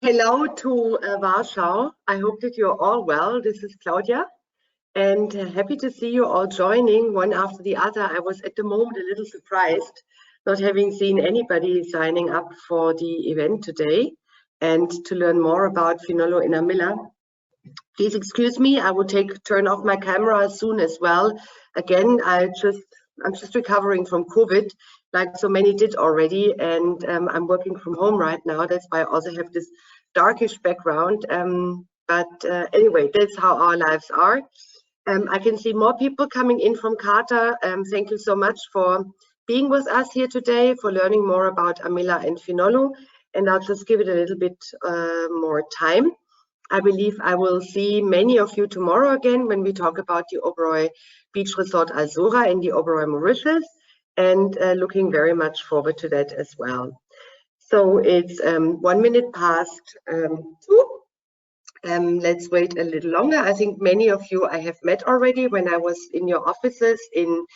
Hello to Warsaw. I hope that you're all well. This is Claudia, and happy to see you all joining one after the other. I was at the moment a little surprised not having seen anybody signing up for the event today and to learn more about Finolhu in Amilla. Please excuse me, I will turn off my camera soon as well. Again, I'm just recovering from COVID, like so many did already, and I'm working from home right now. That's why I also have this darkish background. But anyway, that's how our lives are. I can see more people coming in from Qatar. Thank you so much for being with us here today, for learning more about Amilla and Finolhu. And I'll just give it a little bit more time. I believe I will see many of you tomorrow again when we talk about the Oberoi Beach Resort Azura in the Oberoi Mauritius, and looking very much forward to that as well. So it's 1 minute past 2. Let's wait a little longer. I think many of you I have met already when I was in your offices in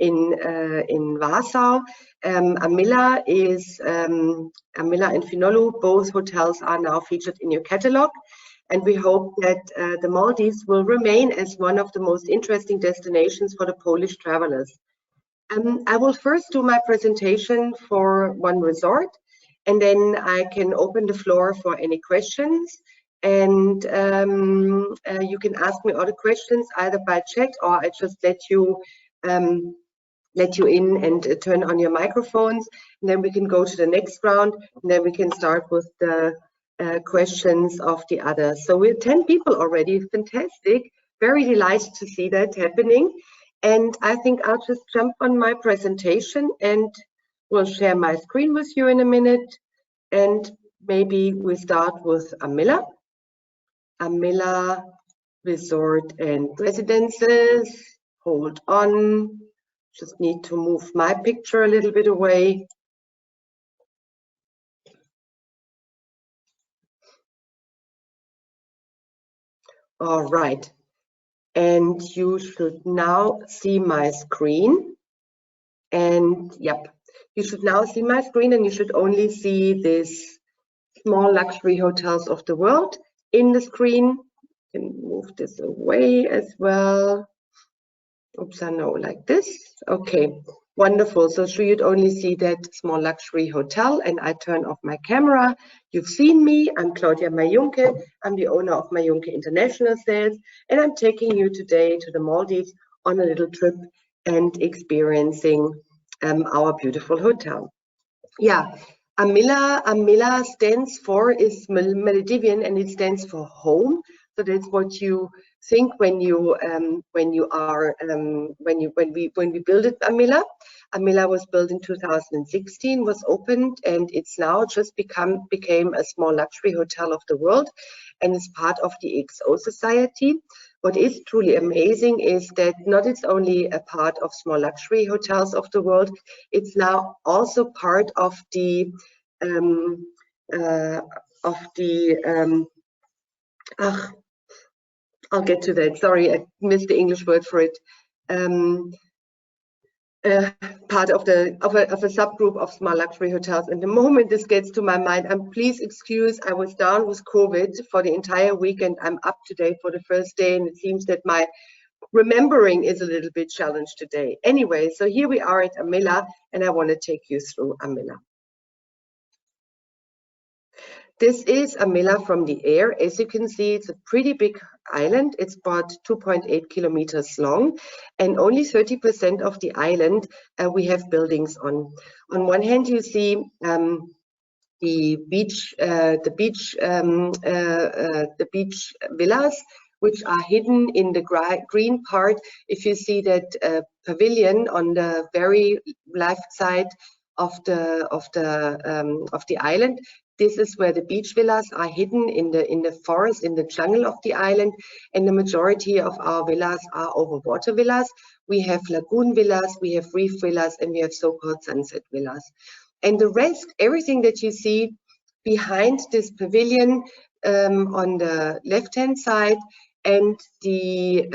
Warsaw. Amilla and Finolhu, both hotels are now featured in your catalog. And we hope that the Maldives will remain as one of the most interesting destinations for the Polish travelers. I will first do my presentation for one resort, and then I can open the floor for any questions. And you can ask me all the questions either by chat, or I just let you in and turn on your microphones. And then we can go to the next round, and then we can start with the questions of the others. So we're 10 people already. Fantastic. Very delighted to see that happening. And I think I'll just jump on my presentation and we'll share my screen with you in a minute. And maybe we start with Amilla. Amilla Resort and Residences. Hold on. Just need to move my picture a little bit away. All right, and you should now see my screen. And yep, you should now see my screen, and you should only see this small luxury hotels of the world in the screen. You can move this away as well. Oops, I know, like this. Okay, wonderful. So you'd only see that small luxury hotel, and I turn off my camera. You've seen me. I'm Claudia Majunke. I'm the owner of Majunke International Sales, and I'm taking you today to the Maldives on a little trip and experiencing our beautiful hotel. Yeah, Amilla stands for, is Maldivian, and it stands for home. So that's what you think when we built it. Amilla was built in 2016, was opened, and it's now just became a small luxury hotel of the world, and is part of the XO Society. What is truly amazing is that not it's only a part of small luxury hotels of the world, it's now also part of the I'll get to that. Sorry, I missed the English word for it. Part of a subgroup of small luxury hotels. And the moment this gets to my mind, and please excuse, I was down with COVID for the entire week, and I'm up today for the first day, and it seems that my remembering is a little bit challenged today. Anyway, so here we are at Amilla, and I want to take you through Amilla. This is Amilla from the air. As you can see, it's a pretty big island. It's about 2.8 kilometers long, and only 30% of the island we have buildings on. On one hand, you see the beach villas, which are hidden in the green part. If you see that pavilion on the very left side of the island, this is where the beach villas are hidden in the forest, in the jungle of the island, and the majority of our villas are overwater villas. We have lagoon villas, we have reef villas, and we have so-called sunset villas. And the rest, everything that you see behind this pavilion on the left-hand side, and the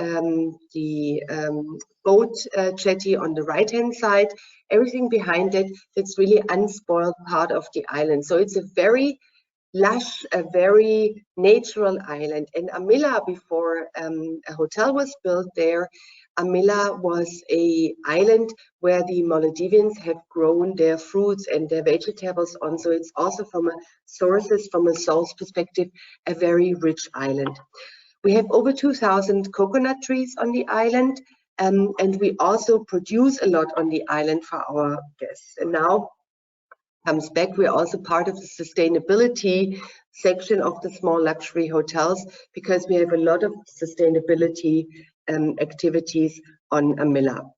boat jetty on the right-hand side, everything behind it, it's really unspoiled part of the island. So it's a very lush, a very natural island. And Amilla, before a hotel was built there, Amilla was a island where the Maldivians have grown their fruits and their vegetables on. So it's also from a source perspective, a very rich island. We have over 2,000 coconut trees on the island, and we also produce a lot on the island for our guests. And now comes back, we're also part of the sustainability section of the small luxury hotels, because we have a lot of sustainability activities on Amilla.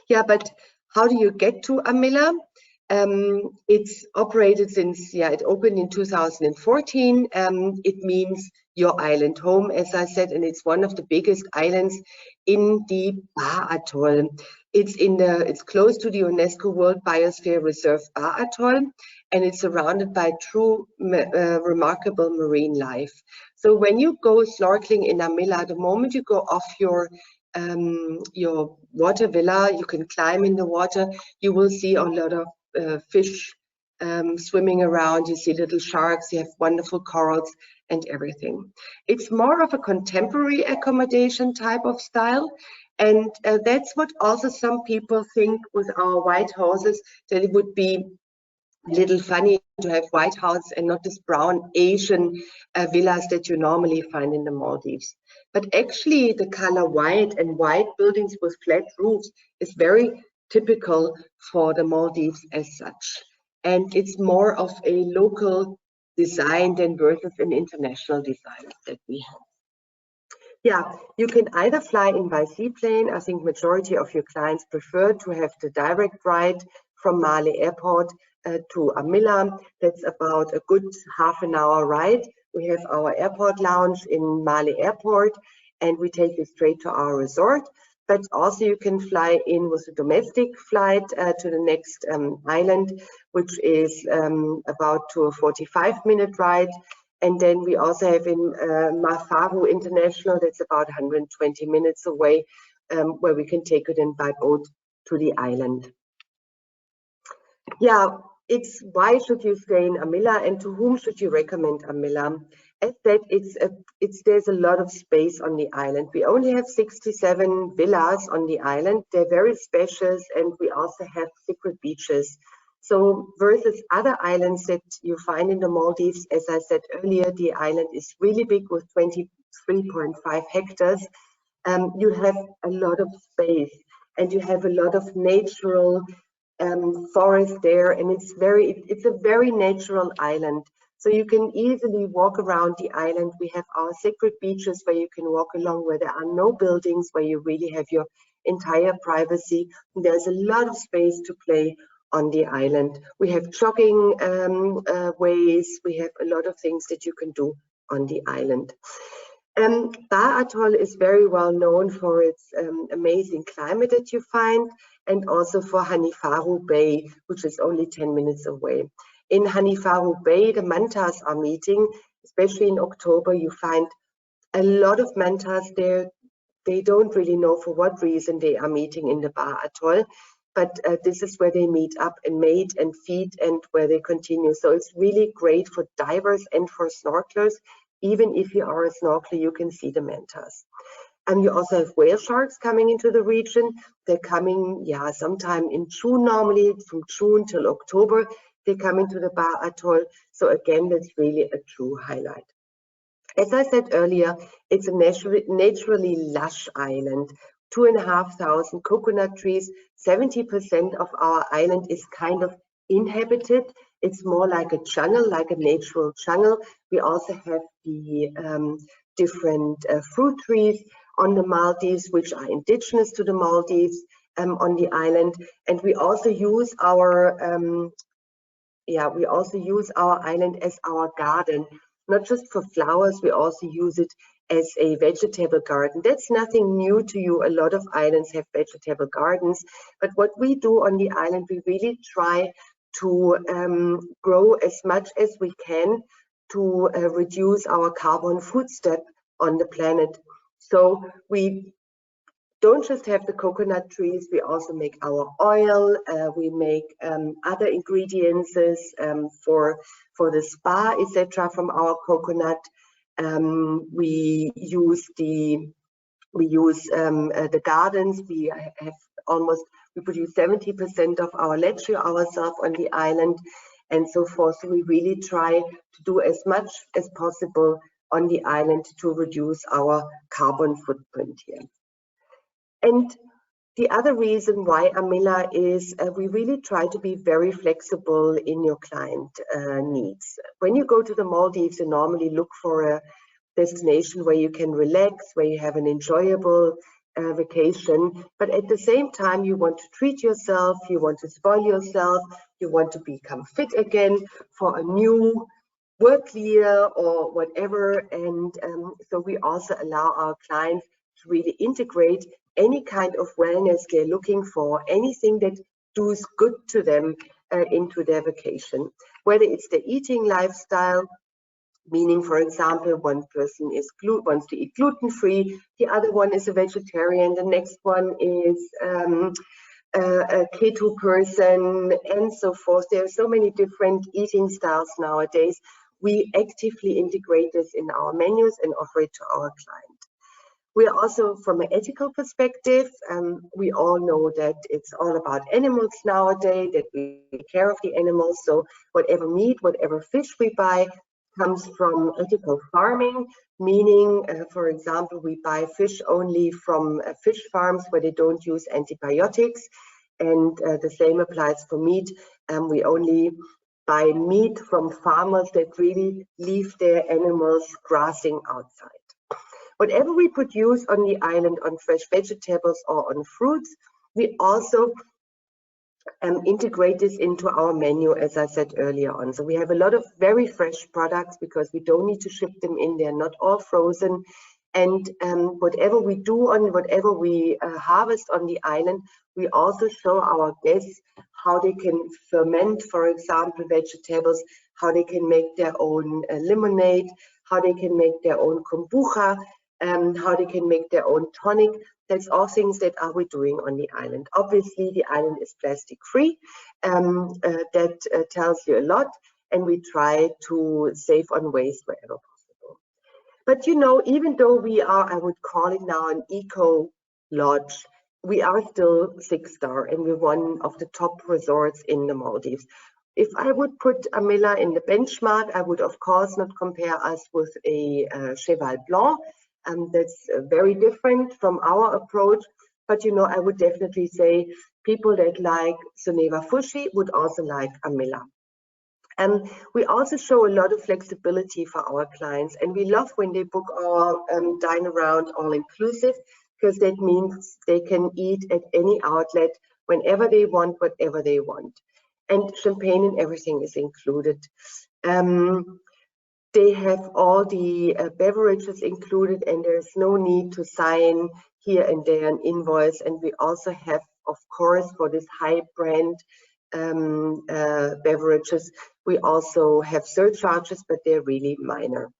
Yeah, but how do you get to Amilla? It's operated since, it opened in 2014. It means your island home, as I said, and it's one of the biggest islands in the Baa Atoll. It's close to the UNESCO World Biosphere Reserve Baa Atoll, and it's surrounded by true remarkable marine life. So when you go snorkeling in Amilla, the moment you go off your water villa, you can climb in the water, you will see a lot of fish swimming around, you see little sharks, you have wonderful corals and everything. It's more of a contemporary accommodation type of style, and that's what also some people think with our white houses, that it would be a little funny to have white houses and not this brown Asian villas that you normally find in the Maldives. But actually the color white and white buildings with flat roofs is very typical for the Maldives as such. And it's more of a local design than versus an international design that we have. Yeah, you can either fly in by seaplane. I think majority of your clients prefer to have the direct ride from Male Airport to Amilla. That's about a good half an hour ride. We have our airport lounge in Male Airport, and we take you straight to our resort. But also you can fly in with a domestic flight to the next island, which is about to a 45-minute ride. And then we also have in Mafaru International, that's about 120 minutes away, where we can take it in by boat to the island. Yeah, it's why should you stay in Amilla, and to whom should you recommend Amilla? As said, there's a lot of space on the island. We only have 67 villas on the island. They're very spacious, and we also have secret beaches. So versus other islands that you find in the Maldives, as I said earlier, the island is really big with 23.5 hectares. You have a lot of space, and you have a lot of natural forest there, and it's a very natural island. So you can easily walk around the island. We have our secret beaches where you can walk along, where there are no buildings, where you really have your entire privacy. There's a lot of space to play on the island. We have jogging ways. We have a lot of things that you can do on the island. Baa Atoll is very well known for its amazing climate that you find, and also for Hanifaru Bay, which is only 10 minutes away. In Hanifaru Bay, the mantas are meeting, especially in October. You find a lot of mantas there. They don't really know for what reason they are meeting in the Baa Atoll, but this is where they meet up and mate and feed, and where they continue. So it's really great for divers and for snorkelers. Even if you are a snorkeler, you can see the mantas. And you also have whale sharks coming into the region. They're coming, sometime in June, normally from June till October. They come into the Baa Atoll. So again, that's really a true highlight. As I said earlier, it's a naturally lush island. 2,500 coconut trees. 70% of our island is kind of inhabited. It's more like a jungle, like a natural jungle. We also have the different fruit trees on the Maldives, which are indigenous to the Maldives on the island. And we also use our island as our garden, not just for flowers. We also use it as a vegetable garden. That's nothing new to you. A lot of islands have vegetable gardens, but what we do on the island, we really try to grow as much as we can to reduce our carbon footstep on the planet. So we don't just have the coconut trees, we also make our oil, we make other ingredients for for the spa, etc., from our coconut. We use the gardens. We produce 70% of our leche ourselves on the island, and so forth. So we really try to do as much as possible on the island to reduce our carbon footprint here. And the other reason why Amilla is we really try to be very flexible in your client needs. When you go to the Maldives, you normally look for a destination where you can relax, where you have an enjoyable vacation, but at the same time you want to treat yourself, you want to spoil yourself, you want to become fit again for a new work year or whatever. And so we also allow our clients to really integrate any kind of wellness they're looking for, anything that does good to them into their vacation, whether it's the eating lifestyle, meaning, for example, one person wants to eat gluten-free, the other one is a vegetarian, the next one is a keto person, and so forth. There are so many different eating styles nowadays. We actively integrate this in our menus and offer it to our client. We are also, from an ethical perspective, we all know that it's all about animals nowadays, that we take care of the animals. So whatever meat, whatever fish we buy comes from ethical farming, meaning, for example, we buy fish only from fish farms where they don't use antibiotics. And the same applies for meat. We only buy meat from farmers that really leave their animals grassing outside. Whatever we produce on the island, on fresh vegetables or on fruits, we also integrate this into our menu, as I said earlier on. So we have a lot of very fresh products because we don't need to ship them in. They're not all frozen. And whatever we do on whatever we harvest on the island, we also show our guests how they can ferment, for example, vegetables, how they can make their own lemonade, how they can make their own kombucha, how they can make their own tonic. That's all things that we're doing on the island. Obviously, the island is plastic free. That tells you a lot, and we try to save on waste wherever possible. But you know, even though we are, I would call it now an eco lodge, we are still 6-star, and we're one of the top resorts in the Maldives. If I would put Amilla in the benchmark, I would of course not compare us with a Cheval Blanc. That's very different from our approach, but you know, I would definitely say people that like Soneva Fushi would also like Amilla. We also show a lot of flexibility for our clients, and we love when they book our dine around all inclusive, because that means they can eat at any outlet whenever they want, whatever they want, and champagne and everything is included. They have all the beverages included, and there's no need to sign here and there an invoice. And we also have, of course, for this high brand beverages, we also have surcharges, but they're really minor.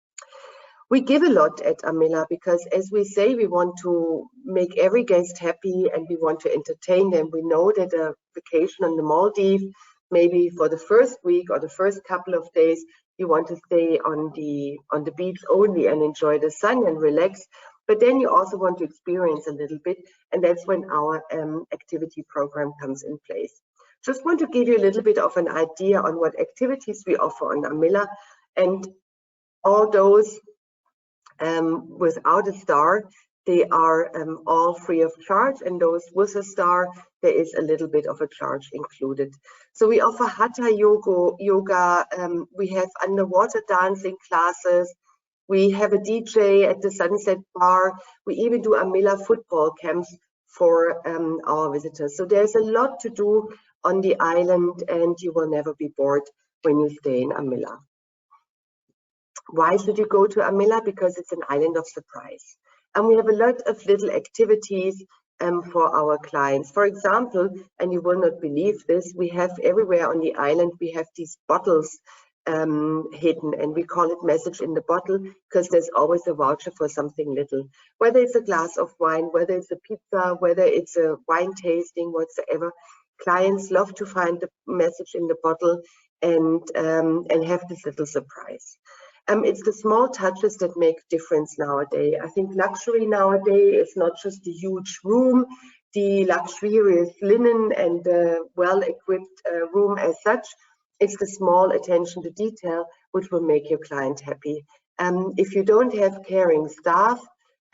We give a lot at Amilla because, as we say, we want to make every guest happy and we want to entertain them. We know that a vacation on the Maldives, maybe for the first week or the first couple of days, you want to stay on the beach only and enjoy the sun and relax, but then you also want to experience a little bit, and that's when our activity program comes in place. Just want to give you a little bit of an idea on what activities we offer on Amilla, and all those without a star, they are all free of charge, and those with a star, there is a little bit of a charge included. So we offer hatha yoga, we have underwater dancing classes, we have a DJ at the Sunset Bar, we even do Amilla football camps for our visitors. So there's a lot to do on the island, and you will never be bored when you stay in Amilla. Why should you go to Amilla? Because it's an island of surprise. And we have a lot of little activities for our clients. For example, and you will not believe this, we have everywhere on the island, we have these bottles hidden, and we call it message in the bottle because there's always a voucher for something little. Whether it's a glass of wine, whether it's a pizza, whether it's a wine tasting, whatsoever. Clients love to find the message in the bottle, and have this little surprise. It's the small touches that make difference nowadays. I think luxury nowadays is not just the huge room, the luxurious linen and the well-equipped room as such. It's the small attention to detail which will make your client happy. If you don't have caring staff,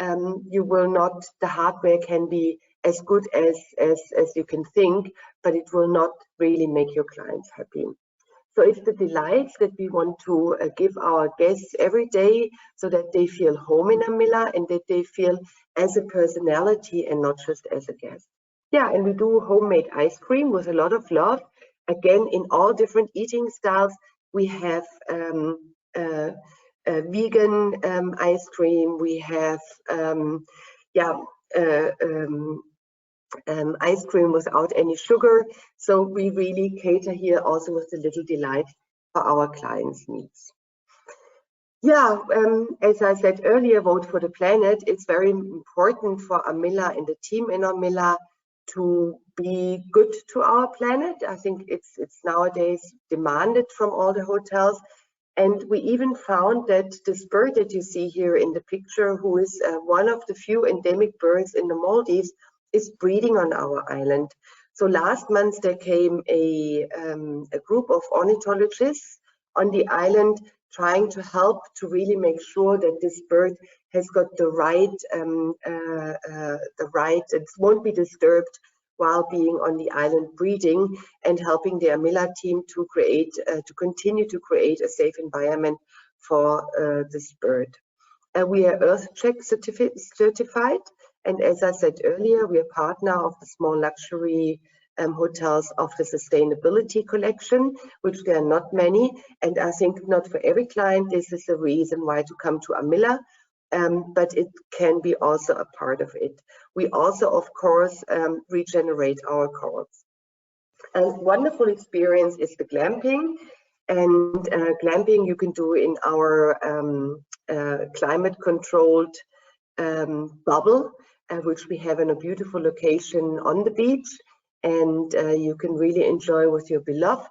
you will not, the hardware can be as good as you can think, but it will not really make your clients happy. So it's the delights that we want to give our guests every day so that they feel home in Amilla and that they feel as a personality and not just as a guest. Yeah, and we do homemade ice cream with a lot of love. Again, in all different eating styles, we have vegan ice cream, we have ice cream without any sugar. So we really cater here also with a little delight for our clients' needs. Yeah, as I said earlier, vote for the planet. It's very important for Amilla and the team in Amilla to be good to our planet. I think it's nowadays demanded from all the hotels. And we even found that this bird that you see here in the picture, who is one of the few endemic birds in the Maldives, is breeding on our island. So last month there came a group of ornithologists on the island trying to help to really make sure that this bird has got the right, it won't be disturbed while being on the island breeding, and helping the Amilla team to create, to continue to create a safe environment for this bird. We are EarthCheck certified, and as I said earlier, we are partner of the small luxury hotels of the sustainability collection, which there are not many, and I think not for every client this is a reason why to come to Amilla, but it can be also a part of it. We also, of course, regenerate our corals. A wonderful experience is the glamping, and glamping you can do in our climate-controlled bubble, which we have in a beautiful location on the beach, and you can really enjoy with your beloved.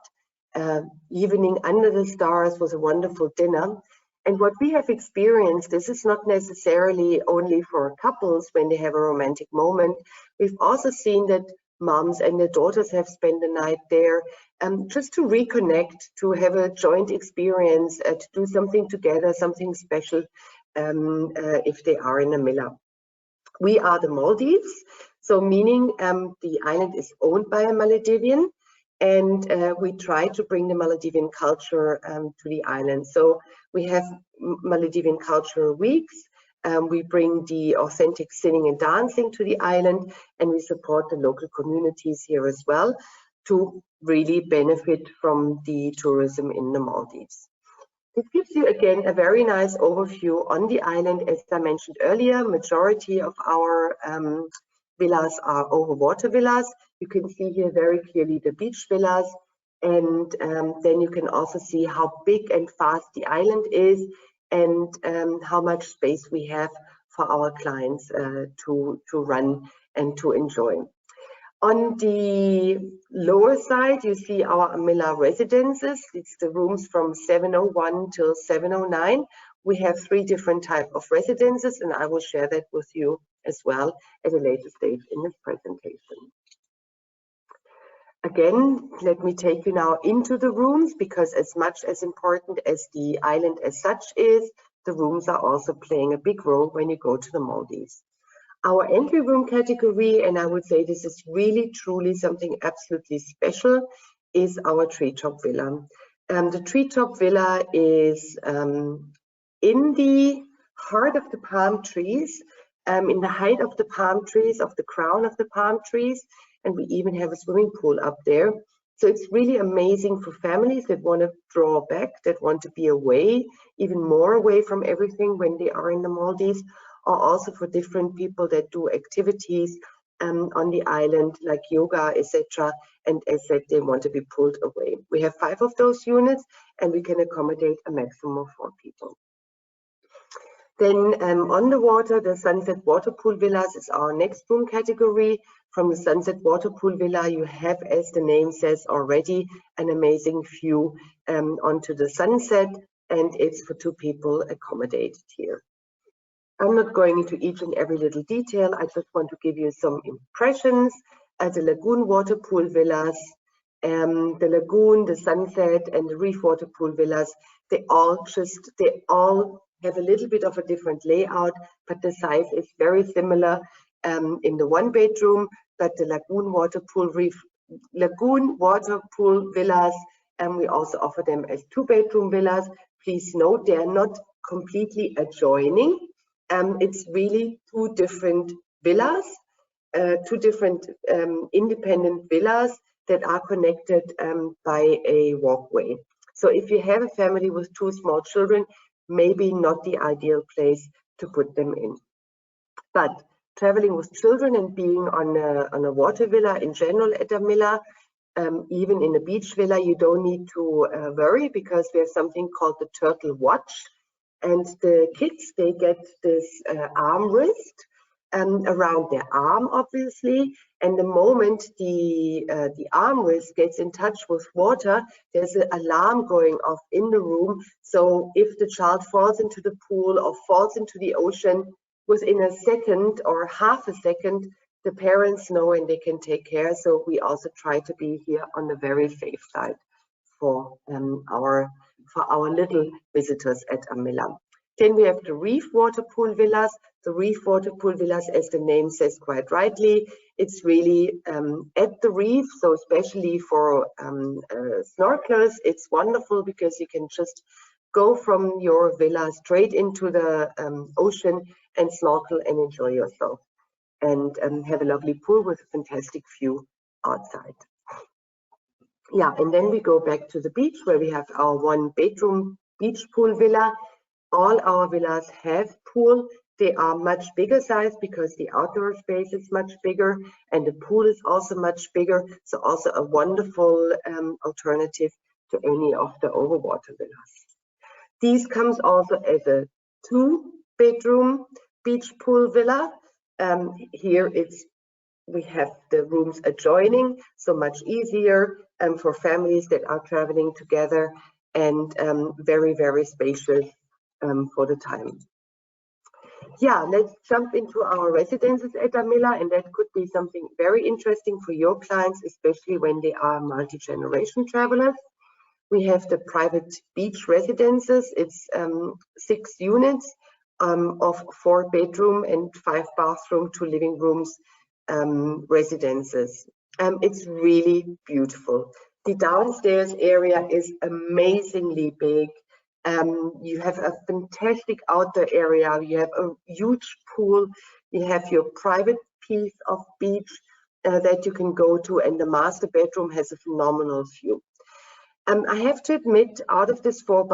Evening under the stars was a wonderful dinner. And what we have experienced, this is not necessarily only for couples when they have a romantic moment. We've also seen that moms and their daughters have spent the night there, just to reconnect, to have a joint experience, to do something together, something special, if they are in Amilla. We are the Maldives, so meaning the island is owned by a Maldivian, and we try to bring the Maldivian culture to the island. So we have Maldivian cultural weeks. We bring the authentic singing and dancing to the island, and we support the local communities here as well to really benefit from the tourism in the Maldives. It gives you again a very nice overview on the island. As I mentioned earlier, majority of our villas are overwater villas. You can see here very clearly the beach villas, and then you can also see how big and fast the island is, and how much space we have for our clients to run and to enjoy. On the lower side, you see our Amilla residences. It's the rooms from 701 till 709. We have 3 different types of residences, and I will share that with you as well at a later stage in this presentation. Again, let me take you now into the rooms, because as much as important as the island as such is, the rooms are also playing a big role when you go to the Maldives. Our entry room category, and I would say this is really truly something absolutely special, is our treetop villa. The treetop villa is in the heart of the palm trees, in the height of the palm trees, of the crown of the palm trees, and we even have a swimming pool up there. So it's really amazing for families that want to draw back, that want to be away, even more away from everything when they are in the Maldives, or also for different people that do activities on the island like yoga, etc. And as said, they want to be pulled away. We have 5 of those units, and we can accommodate a maximum of 4 people. Then on the water, the sunset water pool villas is our next room category. From the sunset water pool villa, you have, as the name says already, an amazing view onto the sunset, and it's for 2 people accommodated here. I'm not going into each and every little detail. I just want to give you some impressions. The lagoon water pool villas, the lagoon, the sunset, and the reef water pool villas, they all have a little bit of a different layout, but the size is very similar in the 1-bedroom. But the lagoon water pool villas, and we also offer them as 2-bedroom villas. Please note they are not completely adjoining. It's really 2 different villas, 2 different independent villas that are connected by a walkway. So if you have a family with 2 small children, maybe not the ideal place to put them in. But traveling with children and being on a water villa in general at Amilla, even in a beach villa, you don't need to worry, because we have something called the turtle watch. And the kids, they get this armrest around their arm, obviously. And the moment the armrest gets in touch with water, there's an alarm going off in the room. So if the child falls into the pool or falls into the ocean, within a second or half a second, the parents know and they can take care. So we also try to be here on the very safe side for our little visitors at Amilla. Then we have the reef water pool villas. The reef water pool villas, as the name says quite rightly, it's really at the reef. So especially for snorkelers, it's wonderful because you can just go from your villa straight into the ocean and snorkel and enjoy yourself, and have a lovely pool with a fantastic view outside. Yeah, and then we go back to the beach where we have our 1-bedroom beach pool villa. All our villas have pool. They are much bigger size because the outdoor space is much bigger and the pool is also much bigger. So also a wonderful alternative to any of the overwater villas. These comes also as a 2-bedroom beach pool villa. Here we have the rooms adjoining, so much easier for families that are traveling together, and very, very spacious for the time. Yeah, let's jump into our residences at Amilla, and that could be something very interesting for your clients, especially when they are multi-generation travelers. We have the private beach residences. It's 6 units of 4-bedroom and 5 bathroom, 2 living rooms residences. It's really beautiful. The downstairs area is amazingly big. You have a fantastic outdoor area. You have a huge pool. You have your private piece of beach that you can go to, and the master bedroom has a phenomenal view. I have to admit, out of these 4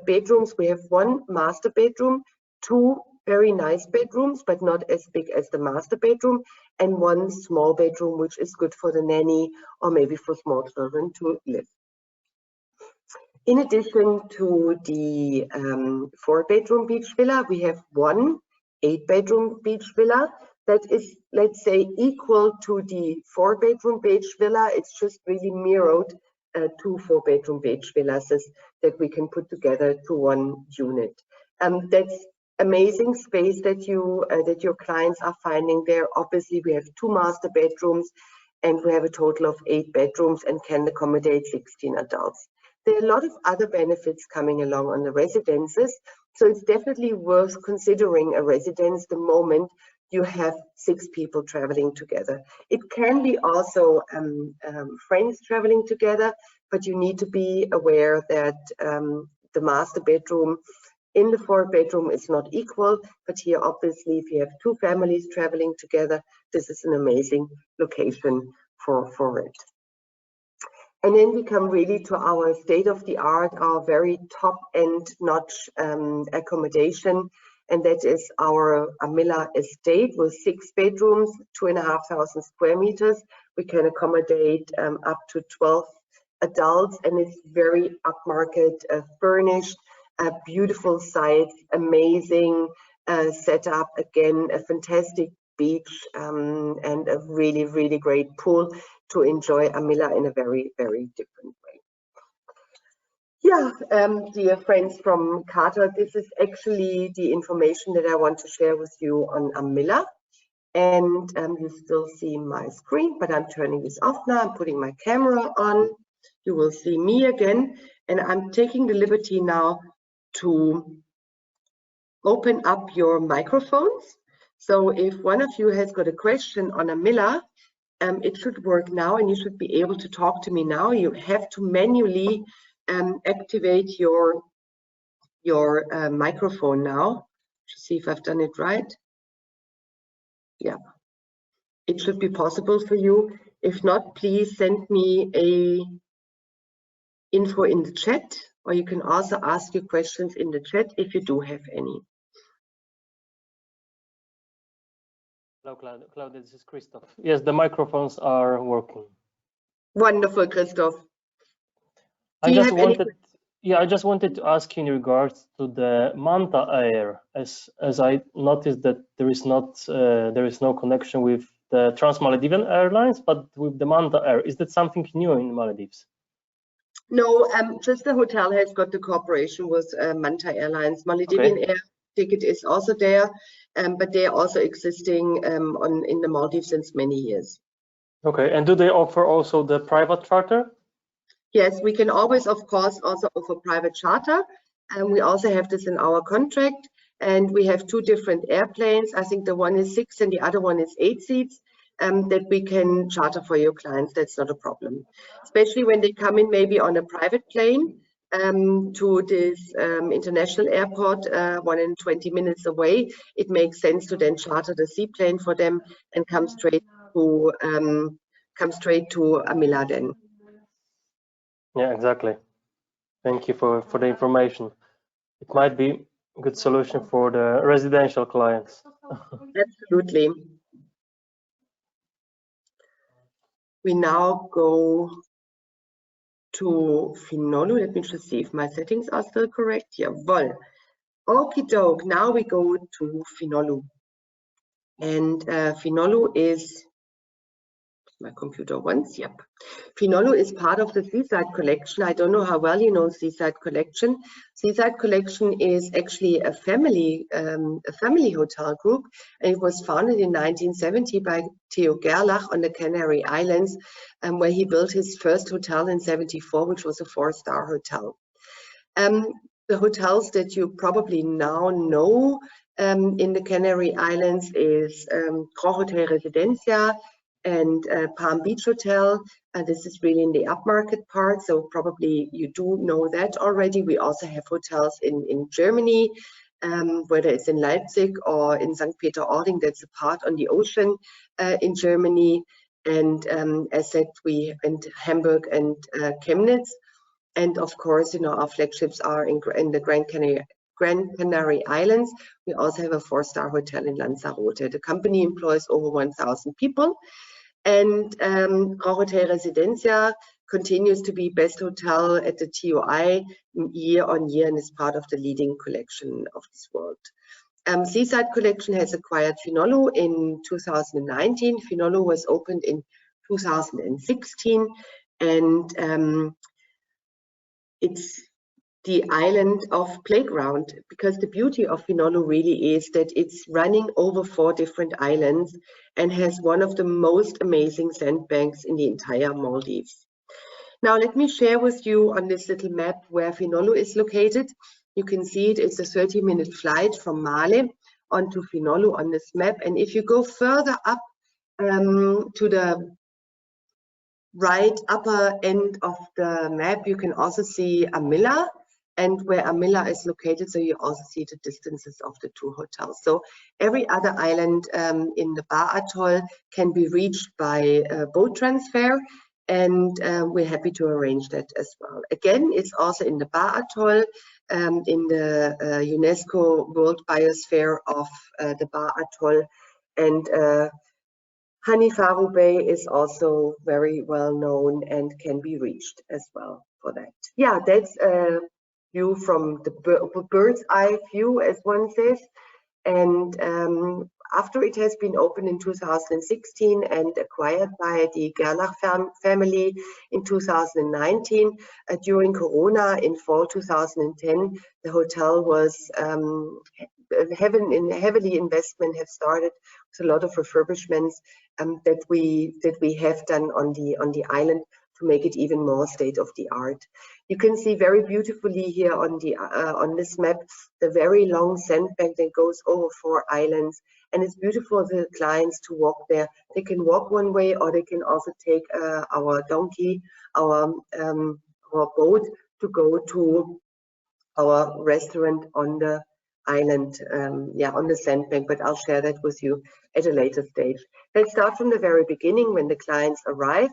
bedrooms, we have 1 master bedroom, 2 very nice bedrooms, but not as big as the master bedroom, and 1 small bedroom, which is good for the nanny or maybe for small children to live. In addition to the 4-bedroom beach villa, we have 1 8-bedroom beach villa that is, let's say, equal to the 4-bedroom beach villa. It's just really mirrored 2 4-bedroom beach villas that we can put together to 1 unit. That's amazing space that your clients are finding there. Obviously, we have 2 master bedrooms, and we have a total of 8 bedrooms and can accommodate 16 adults. There are a lot of other benefits coming along on the residences, so it's definitely worth considering a residence the moment you have 6 people traveling together. It can be also friends traveling together, but you need to be aware that the master bedroom in the 4-bedroom is not equal, but here obviously if you have 2 families traveling together, this is an amazing location for it. And then we come really to our state-of-the-art, our very top-end notch accommodation, and that is our Amilla estate with 6 bedrooms, 2,500 square meters. We can accommodate up to 12 adults, and it's very upmarket furnished. a beautiful site, amazing setup, again, a fantastic beach, and a really, really great pool to enjoy Amilla in a very, very different way. Yeah, dear friends from Qatar, this is actually the information that I want to share with you on Amilla. And you still see my screen, but I'm turning this off now. I'm putting my camera on. You will see me again. And I'm taking the liberty now to open up your microphones. So if one of you has got a question on Amilla, it should work now and you should be able to talk to me now. You have to manually activate your microphone now. Let's see if I've done it right. Yeah, it should be possible for you. If not, please send me a info in the chat, or you can also ask your questions in the chat if you do have any. Hello, Claudia, this is Christoph. Yes, the microphones are working. Wonderful, Christoph. I just wanted to ask you in regards to the Manta Air, as I noticed that there is no connection with the Trans-Maldivian Airlines, but with the Manta Air. Is that something new in Maldives? No, just the hotel has got the cooperation with Manta Airlines. Maldivian Air ticket is also there, but they are also existing in the Maldives since many years. Okay, and do they offer also the private charter? Yes, we can always, of course, also offer private charter, and we also have this in our contract. And we have two different airplanes. I think the one is 6 and the other one is 8 seats. That we can charter for your clients. That's not a problem, especially when they come in maybe on a private plane to this international airport 1 and 20 minutes away. It makes sense to then charter the seaplane for them and come straight to Amilla then. Yeah, exactly. Thank you for the information. It might be a good solution for the residential clients. Absolutely. We now go to Finolhu. Let me just see if my settings are still correct. Jawohl. Okie doke. Now we go to Finolhu. And Finolhu is, my computer wants, yep. Finolhu is part of the Seaside Collection. I don't know how well you know Seaside Collection. Seaside Collection is actually a family hotel group, and it was founded in 1970 by Theo Gerlach on the Canary Islands, where he built his first hotel in 74, which was a 4-star hotel. The hotels that you probably now know in the Canary Islands is Grand Hotel Residencia and Palm Beach Hotel. This is really in the upmarket part, so probably you do know that already. We also have hotels in Germany, whether it's in Leipzig or in St. Peter-Ording, that's a part on the ocean in Germany. And as said, in Hamburg and Chemnitz. And of course, you know, our flagships are in the Gran Canary Islands. We also have a 4-star hotel in Lanzarote. The company employs over 1,000 people. And Grand Hotel Residencia continues to be best hotel at the TOI year on year and is part of the leading collection of this world. Seaside Collection has acquired Finolhu in 2019. Finolhu was opened in 2016, and it's the island of playground, because the beauty of Finolhu really is that it's running over 4 different islands and has one of the most amazing sandbanks in the entire Maldives. Now let me share with you on this little map where Finolhu is located. You can see it's a 30-minute flight from Male onto Finolhu on this map, and if you go further up to the right upper end of the map, you can also see Amilla, and where Amilla is located, so you also see the distances of the 2 hotels. So every other island in the Baa Atoll can be reached by boat transfer, and we're happy to arrange that as well. Again, it's also in the Baa Atoll, in the UNESCO World Biosphere of the Baa Atoll, and Hanifaru Bay is also very well known and can be reached as well for that. Yeah, that's view from the bird's eye view, as one says. And after it has been opened in 2016 and acquired by the Gerlach family in 2019, during Corona in fall 2010, the hotel was heavily investment have started with a lot of refurbishments that we have done on the island to make it even more state of the art. You can see very beautifully here on this map the very long sandbank that goes over 4 islands, and it's beautiful for the clients to walk there. They can walk one way, or they can also take our donkey, our boat, to go to our restaurant on the island, on the sandbank, but I'll share that with you at a later stage. Let's start from the very beginning when the clients arrive.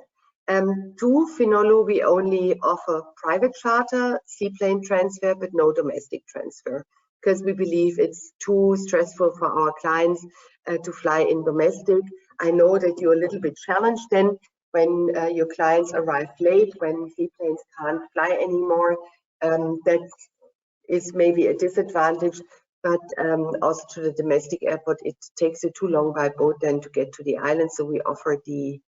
To Finolhu, we only offer private charter, seaplane transfer, but no domestic transfer, because we believe it's too stressful for our clients to fly in domestic. I know that you're a little bit challenged then when your clients arrive late, when seaplanes can't fly anymore. That is maybe a disadvantage, but also to the domestic airport, it takes you too long by boat then to get to the island. So we offer the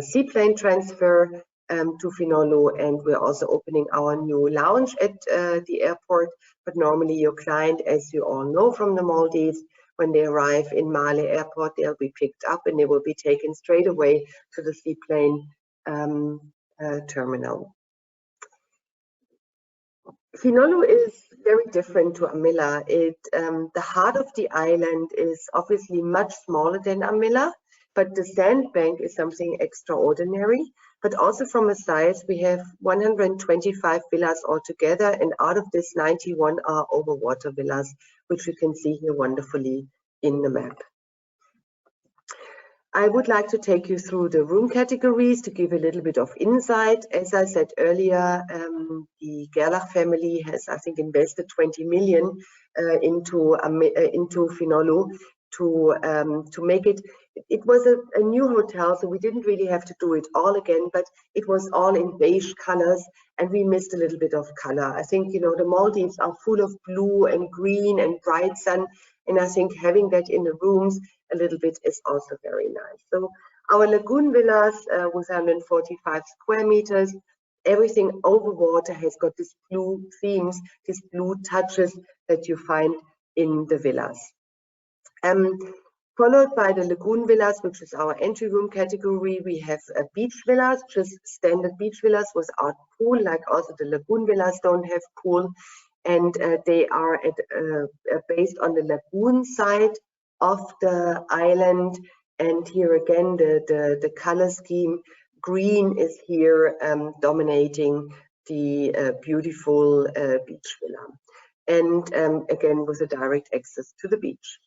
seaplane transfer to Finolhu, and we're also opening our new lounge at the airport. But normally your client, as you all know from the Maldives, when they arrive in Male Airport, they'll be picked up and they will be taken straight away to the seaplane terminal. Finolhu is very different to Amilla. The heart of the island is obviously much smaller than Amilla, but the sandbank is something extraordinary. But also from a size, we have 125 villas altogether, and out of this 91 are overwater villas, which you can see here wonderfully in the map. I would like to take you through the room categories to give a little bit of insight. As I said earlier, the Gerlach family has, I think, invested 20 million into Finolhu to make it. It was a new hotel, so we didn't really have to do it all again, but it was all in beige colors, and we missed a little bit of color. I think, you know, the Maldives are full of blue and green and bright sun, and I think having that in the rooms a little bit is also very nice. So our lagoon villas with 145 square meters, everything over water has got these blue themes, these blue touches that you find in the villas. Followed by the lagoon villas, which is our entry room category, we have beach villas, just standard beach villas without pool, like also the lagoon villas don't have pool. And they are based on the lagoon side of the island. And here again, the color scheme, green is here dominating the beautiful beach villa. And again, with a direct access to the beach.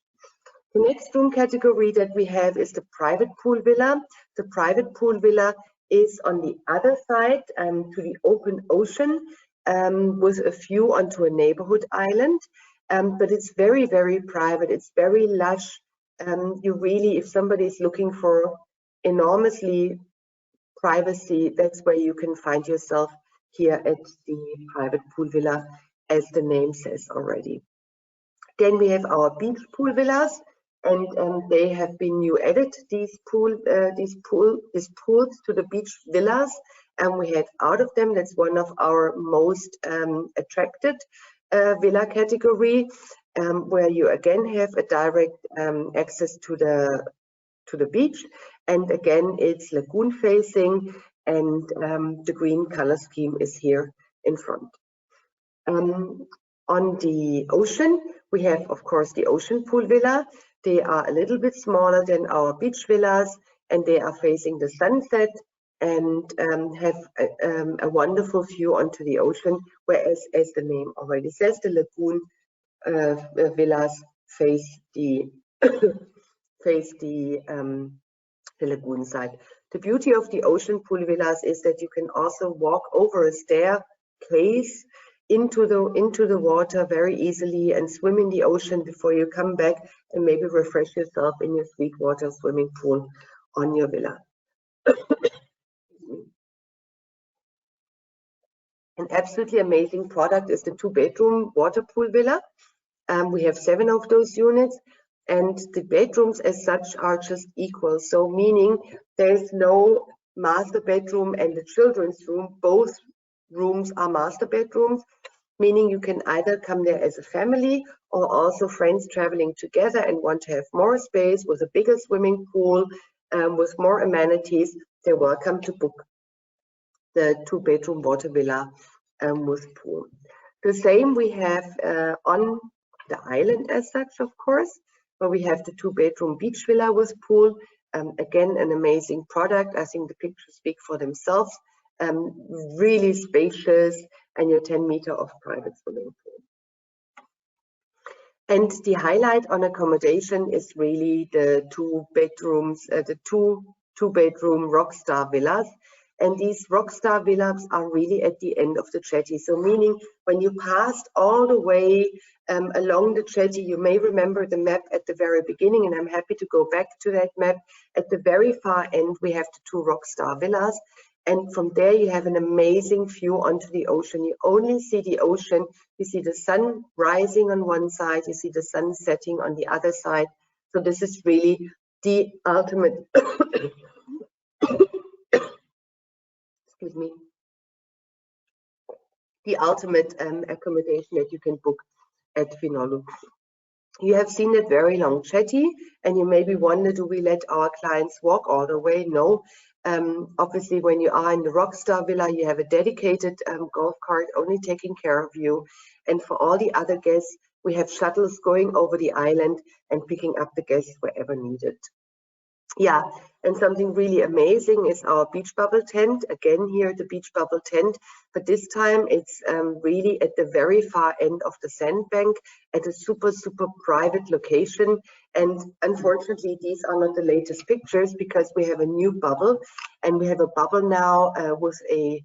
The next room category that we have is the private pool villa. The private pool villa is on the other side to the open ocean with a view onto a neighborhood island. But it's very, very private. It's very lush. You really, if somebody is looking for enormously privacy, that's where you can find yourself here at the private pool villa, as the name says already. Then we have our beach pool villas, and they have been new added, these pools to the beach villas, and we have out of them, that's one of our most attracted villa category, where you again have a direct access to the beach, and again it's lagoon facing, and the green color scheme is here in front. On the ocean, we have, of course, the ocean pool villa. They are a little bit smaller than our beach villas, and they are facing the sunset and have a wonderful view onto the ocean, whereas, as the name already says, the lagoon villas face the lagoon side. The beauty of the ocean pool villas is that you can also walk over a staircase into the water very easily and swim in the ocean before you come back and maybe refresh yourself in your sweetwater swimming pool on your villa. An absolutely amazing product is the 2-bedroom water pool villa. We have 7 of those units, and the bedrooms as such are just equal. So meaning there's no master bedroom and the children's room. Both rooms are master bedrooms, meaning you can either come there as a family or also friends traveling together and want to have more space with a bigger swimming pool, with more amenities. They're welcome to book the 2-bedroom water villa with pool. The same we have on the island as such, of course, where we have the 2-bedroom beach villa with pool. Again, an amazing product. I think the pictures speak for themselves. Really spacious, and your 10-meter of private swimming pool. And the highlight on accommodation is really the 2 bedrooms, the two-bedroom Rockstar villas. And these Rockstar villas are really at the end of the jetty. So meaning when you passed all the way along the jetty, you may remember the map at the very beginning, and I'm happy to go back to that map. At the very far end, we have the 2 Rockstar villas. And from there, you have an amazing view onto the ocean. You only see the ocean. You see the sun rising on one side. You see the sun setting on the other side. So this is really the ultimate, excuse me, the ultimate accommodation that you can book at Finolhu. You have seen that very long jetty, and you maybe wonder, do we let our clients walk all the way? No. Obviously, when you are in the Rockstar Villa, you have a dedicated golf cart only taking care of you. And for all the other guests, we have shuttles going over the island and picking up the guests wherever needed. Yeah, and something really amazing is our beach bubble tent. Again, here the beach bubble tent, but this time it's really at the very far end of the sandbank at a super, super private location. And unfortunately, these are not the latest pictures because we have a new bubble, and we have a bubble now with a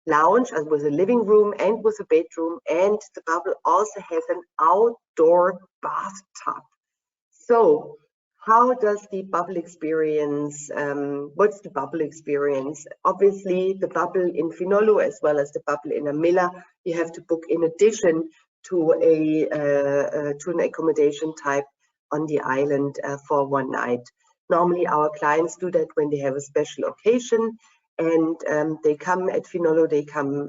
lounge and with a living room and with a bedroom, and the bubble also has an outdoor bathtub. So how does the bubble experience, what's the bubble experience? Obviously, the bubble in Finolhu as well as the bubble in Amilla, you have to book in addition to an accommodation type on the island for one night. Normally, our clients do that when they have a special occasion, and they come at Finolhu, they come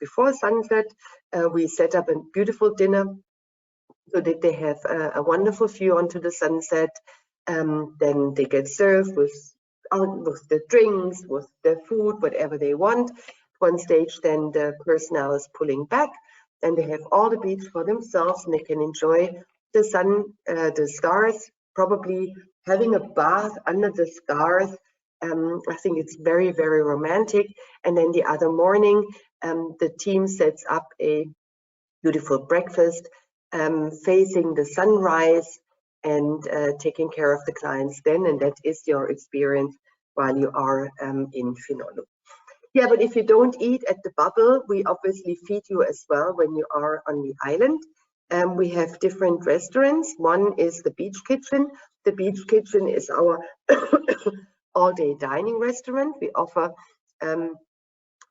before sunset. We set up a beautiful dinner so that they have a wonderful view onto the sunset. Then they get served with the drinks, with the food, whatever they want. One stage, then the personnel is pulling back, and they have all the beach for themselves, and they can enjoy the sun, the stars, probably having a bath under the stars. I think it's very, very romantic. And then the other morning, the team sets up a beautiful breakfast facing the sunrise and taking care of the clients then, and that is your experience while you are in Finolhu. Yeah, but if you don't eat at the bubble, we obviously feed you as well when you are on the island. We have different restaurants. One is the beach kitchen. The beach kitchen is our all-day dining restaurant. We offer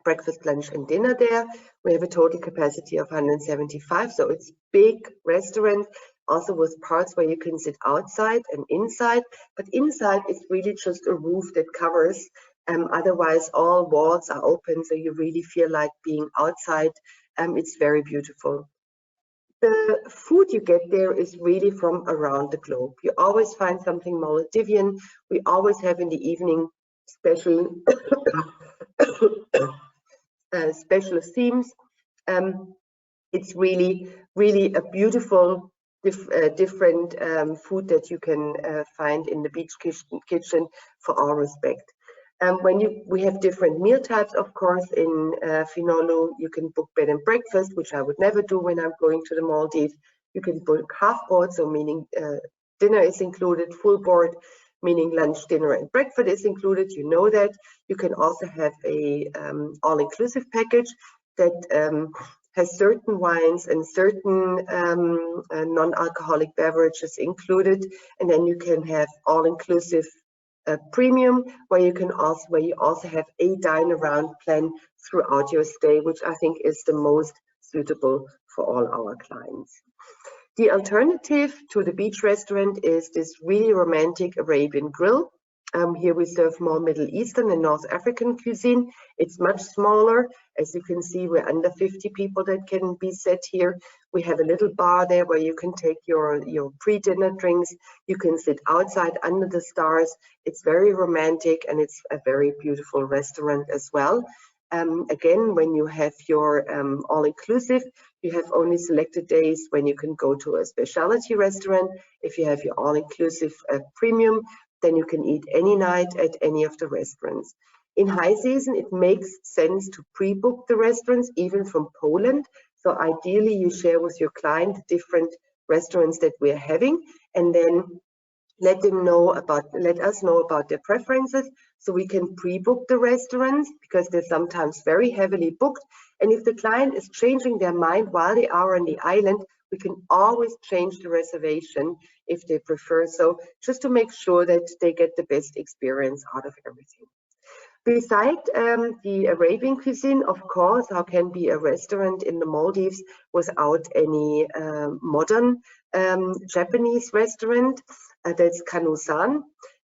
breakfast, lunch, and dinner there. We have a total capacity of 175, so it's big restaurant, also with parts where you can sit outside and inside, but inside it's really just a roof that covers. Otherwise, all walls are open, so you really feel like being outside. It's very beautiful. The food you get there is really from around the globe. You always find something Maldivian. We always have in the evening special special themes. It's really, really a beautiful, different food that you can find in the beach kitchen for all respect. We have different meal types, of course, in Finolhu. You can book bed and breakfast, which I would never do when I'm going to the Maldives. You can book half board, so meaning dinner is included, full board, meaning lunch, dinner, and breakfast is included. You know that. You can also have a all-inclusive package that has certain wines and certain non-alcoholic beverages included, and then you can have all-inclusive premium, where you also have a dine-around plan throughout your stay, which I think is the most suitable for all our clients. The alternative to the beach restaurant is this really romantic Arabian grill. Here we serve more Middle Eastern and North African cuisine. It's much smaller. As you can see, we're under 50 people that can be set here. We have a little bar there where you can take your pre-dinner drinks. You can sit outside under the stars. It's very romantic, and it's a very beautiful restaurant as well. Again, when you have your all-inclusive, you have only selected days when you can go to a specialty restaurant. If you have your all-inclusive premium, then you can eat any night at any of the restaurants. In high season, it makes sense to pre-book the restaurants, even from Poland. So ideally, you share with your client the different restaurants that we're having, and then let us know about their preferences, so we can pre-book the restaurants, because they're sometimes very heavily booked. And if the client is changing their mind while they are on the island, we can always change the reservation if they prefer. So just to make sure that they get the best experience out of everything. Besides the Arabian cuisine, of course, how can be a restaurant in the Maldives without any modern Japanese restaurant? That's Kanu-san,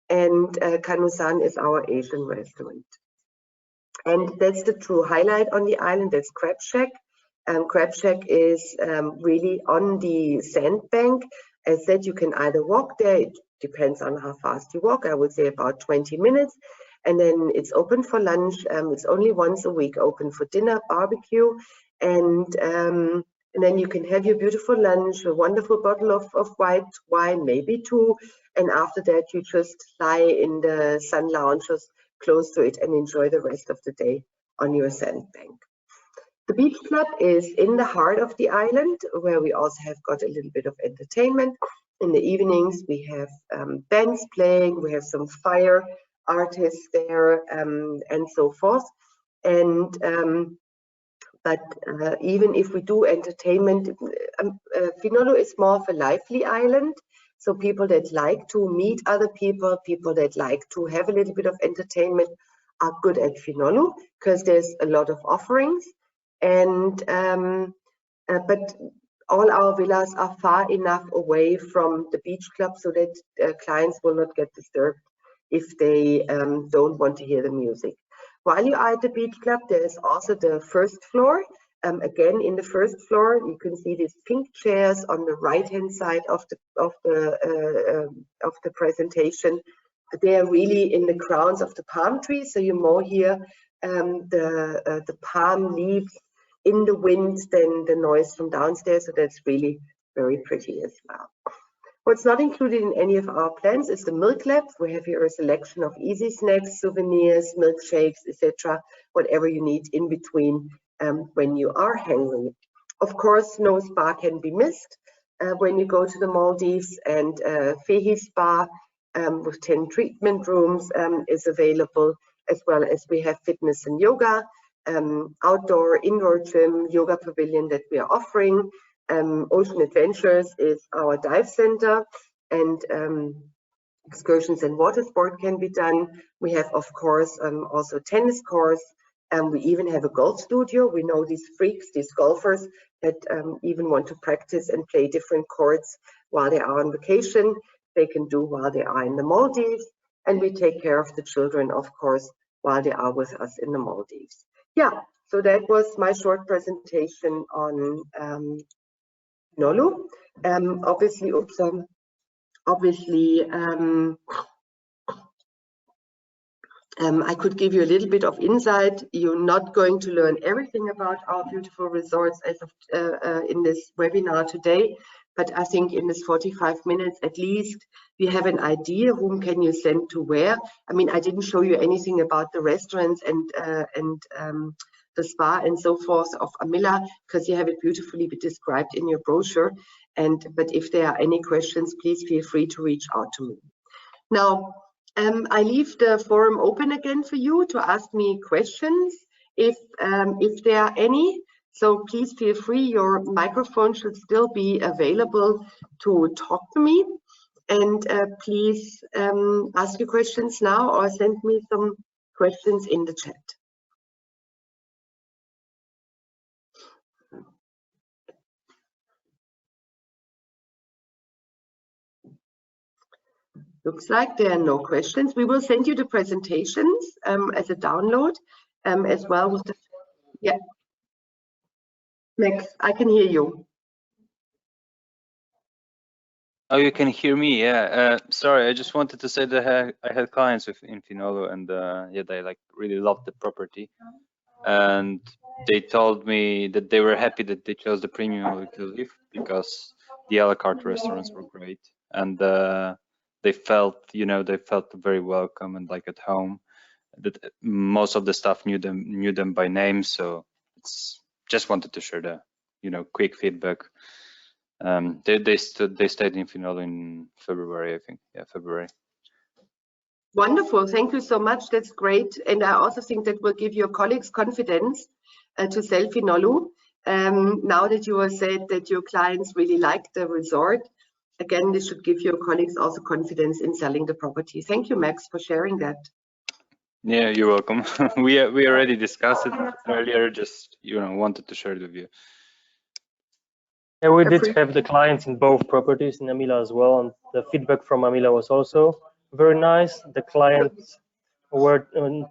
and Kanu-san is our Asian restaurant. And that's the true highlight on the island. That's Crab Shack. Crab Shack is really on the sandbank. As said, you can either walk there. It depends on how fast you walk. I would say about 20 minutes. And then it's open for lunch. It's only once a week open for dinner, barbecue. And then you can have your beautiful lunch, a wonderful bottle of white wine, maybe two. And after that, you just lie in the sun lounges close to it and enjoy the rest of the day on your sandbank. The beach club is in the heart of the island, where we also have got a little bit of entertainment. In the evenings, we have bands playing, we have some fire artists there, and so forth. And but even if we do entertainment, Finolhu is more of a lively island. So people that like to meet other people, people that like to have a little bit of entertainment are good at Finolhu, because there's a lot of offerings. And but all our villas are far enough away from the beach club so that clients will not get disturbed if they don't want to hear the music. While you are at the beach club, there is also the first floor. Again, in the first floor, you can see these pink chairs on the right-hand side of the presentation. They are really in the crowns of the palm trees, so you more hear the palm leaves in the wind than the noise from downstairs. So that's really very pretty as well. What's not included in any of our plans is the milk lab. We have here a selection of easy snacks, souvenirs, milkshakes, etc., whatever you need in between when you are hungry. Of course, no spa can be missed when you go to the Maldives, and Fehi Spa with 10 treatment rooms is available, as well as we have fitness and yoga, outdoor, indoor gym, yoga pavilion that we are offering. Ocean Adventures is our dive center, and excursions and water sport can be done. We have, of course, also tennis courts, and we even have a golf studio. We know these freaks, these golfers that even want to practice and play different courts while they are on vacation. They can do while they are in the Maldives, and we take care of the children, of course, while they are with us in the Maldives. Yeah, so that was my short presentation on Finolhu. I could give you a little bit of insight. You're not going to learn everything about our beautiful resorts as of in this webinar today, but I think in this 45 minutes at least, we have an idea whom can you send to where. I mean, I didn't show you anything about the restaurants and the spa and so forth of Amilla, because you have it beautifully described in your brochure. But if there are any questions, please feel free to reach out to me. Now, I leave the forum open again for you to ask me questions if there are any. So please feel free. Your microphone should still be available to talk to me. And please ask your questions now or send me some questions in the chat. Looks like there are no questions. We will send you the presentations as a download as well with the, yeah. Max, I can hear you. Oh, you can hear me, yeah. Sorry, I just wanted to say that I had clients in Finolhu, and yeah, they like really loved the property, and they told me that they were happy that they chose the premium all-inclusive because the a la carte restaurants were great, and they felt, you know, they felt very welcome and like at home. That most of the staff knew them by name, so it's just wanted to share the, you know, quick feedback. They stayed in Finolhu in February, I think. Yeah, February. Wonderful, thank you so much. That's great, and I also think that will give your colleagues confidence to sell Finolhu. Now that you have said that your clients really like the resort, again, this should give your colleagues also confidence in selling the property. Thank you, Max, for sharing that. Yeah, you're welcome. we already discussed it earlier. Just, you know, wanted to share it with you. Yeah, we did have the clients in both properties in Amilla as well, and the feedback from Amilla was also very nice. The clients were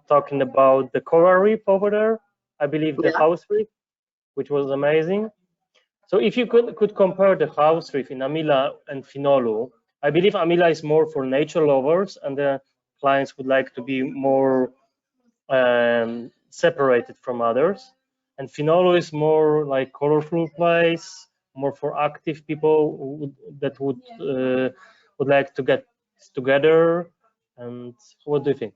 talking about the coral reef over there, I believe the house reef, which was amazing. So if you could compare the house reef in Amilla and Finolhu, I believe Amilla is more for nature lovers, and the clients would like to be more separated from others. And Finolhu is more like colorful place, more for active people that would like to get together. And what do you think?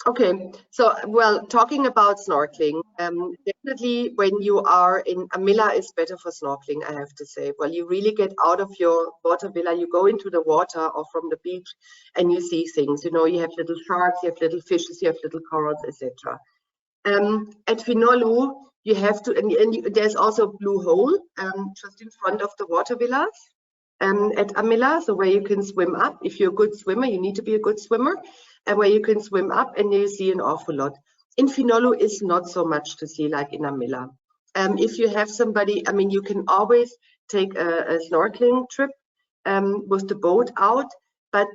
Okay, so well, talking about snorkeling, definitely when you are in Amilla is better for snorkeling, I have to say. Well, you really get out of your water villa, you go into the water or from the beach and you see things. You know, you have little sharks, you have little fishes, you have little corals, etc. At Finolhu, you have to, and there's also a blue hole just in front of the water villas at Amilla, so where you can swim up. If you're a good swimmer, you need to be a good swimmer, and where you can swim up and you see an awful lot. In Finolhu is not so much to see like in Amilla. If you have somebody, I mean, you can always take a snorkeling trip with the boat out, but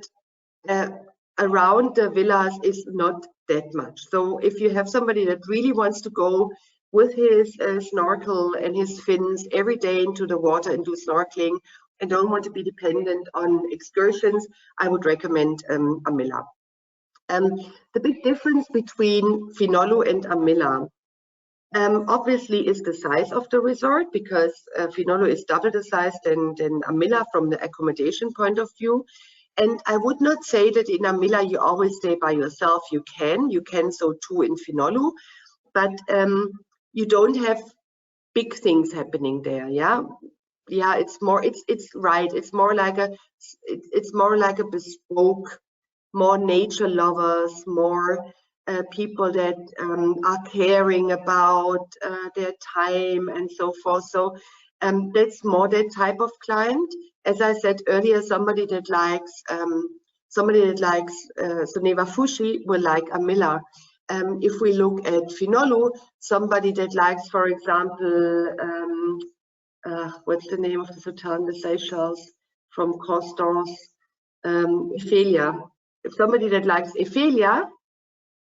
around the villas is not that much. So if you have somebody that really wants to go with his snorkel and his fins every day into the water and do snorkeling and don't want to be dependent on excursions, I would recommend Amilla. The big difference between Finolhu and Amilla obviously is the size of the resort, because Finolhu is double the size than Amilla from the accommodation point of view. And I would not say that in Amilla you always stay by yourself. You can so too in Finolhu, but you don't have big things happening there. Yeah, it's more, it's right. It's more like a bespoke, more nature lovers, more people that are caring about their time and so forth. So that's more that type of client. As I said earlier, somebody that likes Soneva Fushi will like Amilla. If we look at Finolhu, somebody that likes, for example, what's the name of the hotel in the Seychelles from Constance, Ophelia. If somebody that likes Ophelia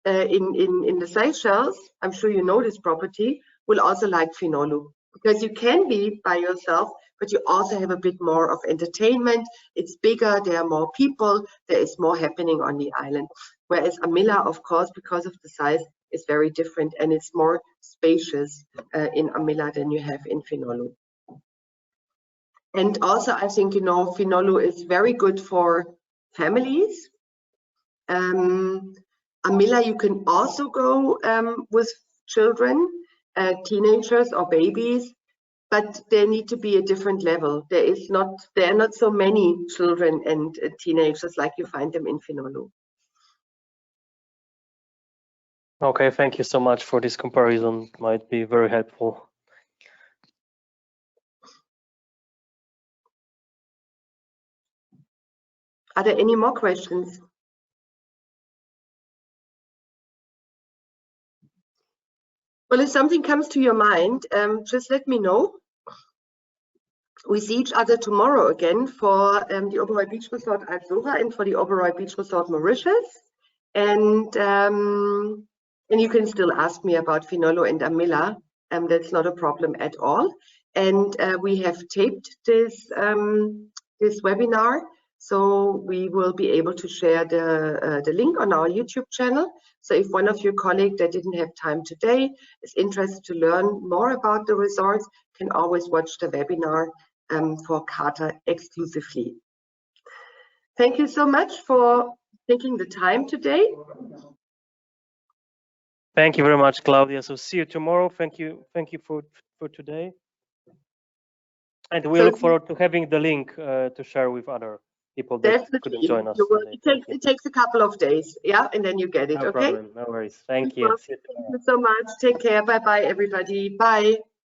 in the Seychelles, I'm sure you know this property, will also like Finolhu, because you can be by yourself, but you also have a bit more of entertainment. It's bigger, there are more people, there is more happening on the island. Whereas Amilla, of course, because of the size, is very different, and it's more spacious in Amilla than you have in Finolhu. And also, I think, you know, Finolhu is very good for families. Amilla, you can also go with children, teenagers or babies, but there need to be a different level. There are not so many children and teenagers like you find them in Finolhu. Okay, thank you so much for this comparison. Might be very helpful. Are there any more questions? Well, if something comes to your mind, just let me know. we see each other tomorrow again for the Oberoi Beach Resort Alzora and for the Oberoi Beach Resort Mauritius. And you can still ask me about Finolhu and Amilla. That's not a problem at all. And we have taped this this webinar, so we will be able to share the link on our YouTube channel. So if one of your colleagues that didn't have time today is interested to learn more about the resorts, can always watch the webinar for Carter exclusively. Thank you so much for taking the time today. Thank you very much, Claudia. So see you tomorrow. Thank you for today. And we look forward to having the link to share with other people that couldn't join us today. It takes a couple of days, yeah, and then you get it, no okay? Problem. No worries. Thank you. Thank you so much. Take care. Bye-bye, everybody. Bye.